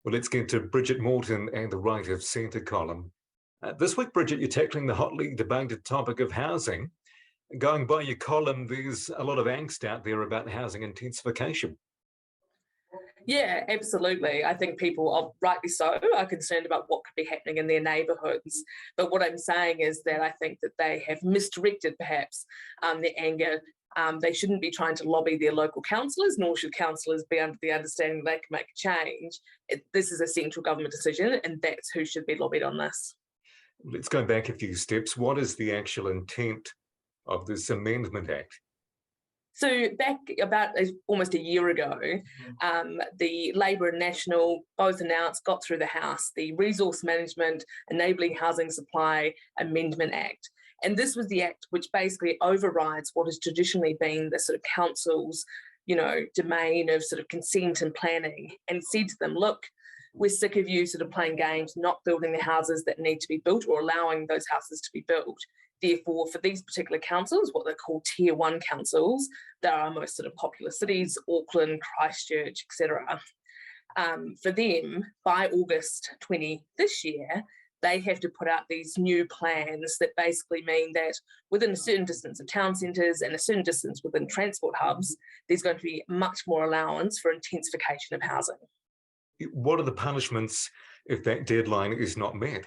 Well, let's get to Bridget Morton and the right of centre column. This week, Bridget, you're tackling the hotly debated topic of housing. Going by your column, there's a lot of angst out there about housing intensification. Yeah, absolutely. I think people, are rightly so, are concerned about what could be happening in their neighbourhoods. But what I'm saying is that I think that they have misdirected, perhaps, their anger. They shouldn't be trying to lobby their local councillors, nor should councillors be under the understanding they can make a change. This is a central government decision, and that's who should be lobbied on this. Let's go back a few steps. What is the actual intent of this Amendment Act? So back about almost a year ago, the Labor and National both announced, got through the House, the Resource Management Enabling Housing Supply Amendment Act. And this was the act which basically overrides what has traditionally been the sort of council's, domain of sort of consent and planning, and said to them, look, we're sick of you sort of playing games, not building the houses that need to be built or allowing those houses to be built. Therefore, for these particular councils, what they're called Tier 1 councils, there are most sort of popular cities, Auckland, Christchurch, etc. For them, by August 20 this year, they have to put out these new plans that basically mean that within a certain distance of town centres and a certain distance within transport hubs, there's going to be much more allowance for intensification of housing. What are the punishments if that deadline is not met?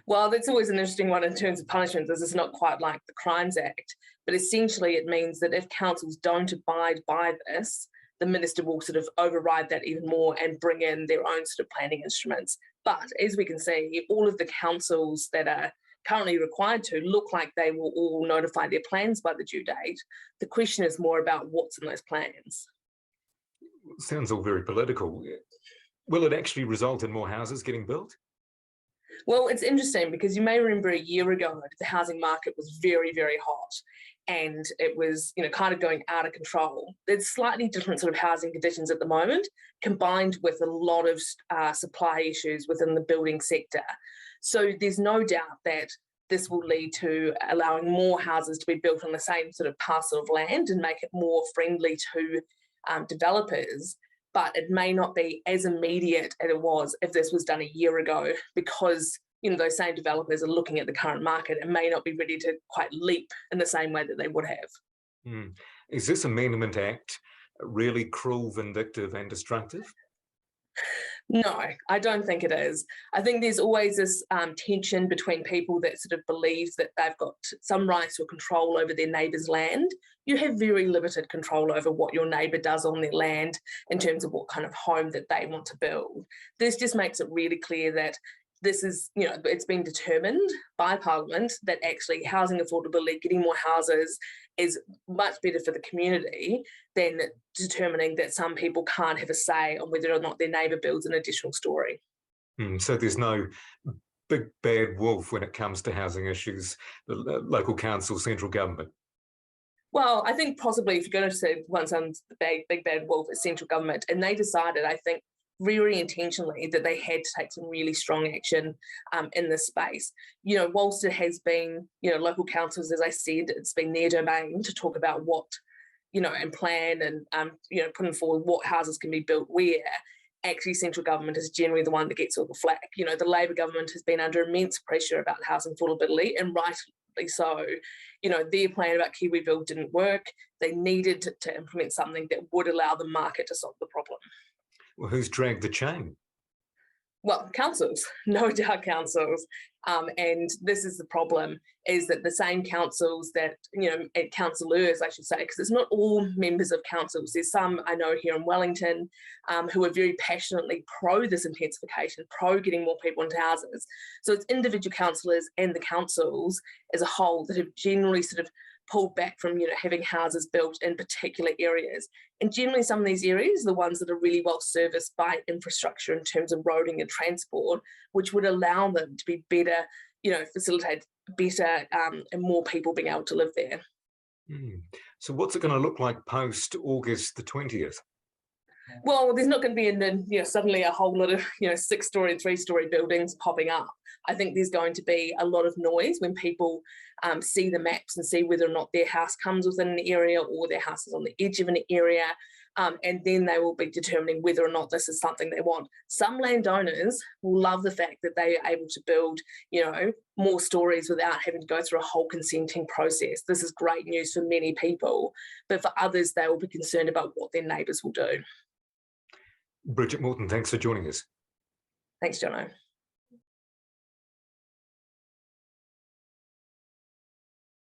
Well, that's always an interesting one in terms of punishment, as it's not quite like the Crimes Act, but essentially it means that if councils don't abide by this, the minister will sort of override that even more and bring in their own sort of planning instruments. But as we can see, all of the councils that are currently required to look like they will all notify their plans by the due date. The question is more about what's in those plans. Sounds all very political. Will it actually result in more houses getting built? Well, it's interesting because you may remember a year ago, the housing market was very, very hot and it was, kind of going out of control. There's slightly different sort of housing conditions at the moment, combined with a lot of supply issues within the building sector. So there's no doubt that this will lead to allowing more houses to be built on the same sort of parcel of land and make it more friendly to developers. But it may not be as immediate as it was if this was done a year ago, because those same developers are looking at the current market and may not be ready to quite leap in the same way that they would have. Is this Amendment Act really cruel, vindictive and destructive? No, I don't think it is. I think there's always this tension between people that sort of believe that they've got some rights or control over their neighbour's land. You have very limited control over what your neighbour does on their land in terms of what kind of home that they want to build. This just makes it really clear that this is, it's been determined by Parliament that actually housing affordability, getting more houses is much better for the community than determining that some people can't have a say on whether or not their neighbour builds an additional story. So there's no big bad wolf when it comes to housing issues, the local council, central government? Well, I think possibly if you're going to say once the big bad wolf is central government, and they decided, I think, very intentionally that they had to take some really strong action in this space. Whilst it has been, local councils, as I said, it's been their domain to talk about what, and plan and, putting forward what houses can be built where. Actually, central government is generally the one that gets all the flack. The Labor government has been under immense pressure about housing affordability, and rightly so. Their plan about Kiwi Build didn't work. They needed to implement something that would allow the market to solve the problem. Well, who's dragged the chain? Well, councils, no doubt councils. And this is the problem, is that the same councils that, councillors, I should say, because it's not all members of councils. There's some I know here in Wellington who are very passionately pro this intensification, pro getting more people into houses. So it's individual councillors and the councils as a whole that have generally sort of pulled back from having houses built in particular areas. And generally some of these areas are the ones that are really well serviced by infrastructure in terms of roading and transport, which would allow them to be better, facilitate better and more people being able to live there. So what's it going to look like post August the 20th? Well, there's not going to be suddenly a whole lot of 6-story, 3-story buildings popping up. I think there's going to be a lot of noise when people see the maps and see whether or not their house comes within an area or their house is on the edge of an area. and then they will be determining whether or not this is something they want. Some landowners will love the fact that they are able to build, more stories without having to go through a whole consenting process. This is great news for many people, but for others, they will be concerned about what their neighbours will do. Bridget Morton, thanks for joining us. Thanks, Jono.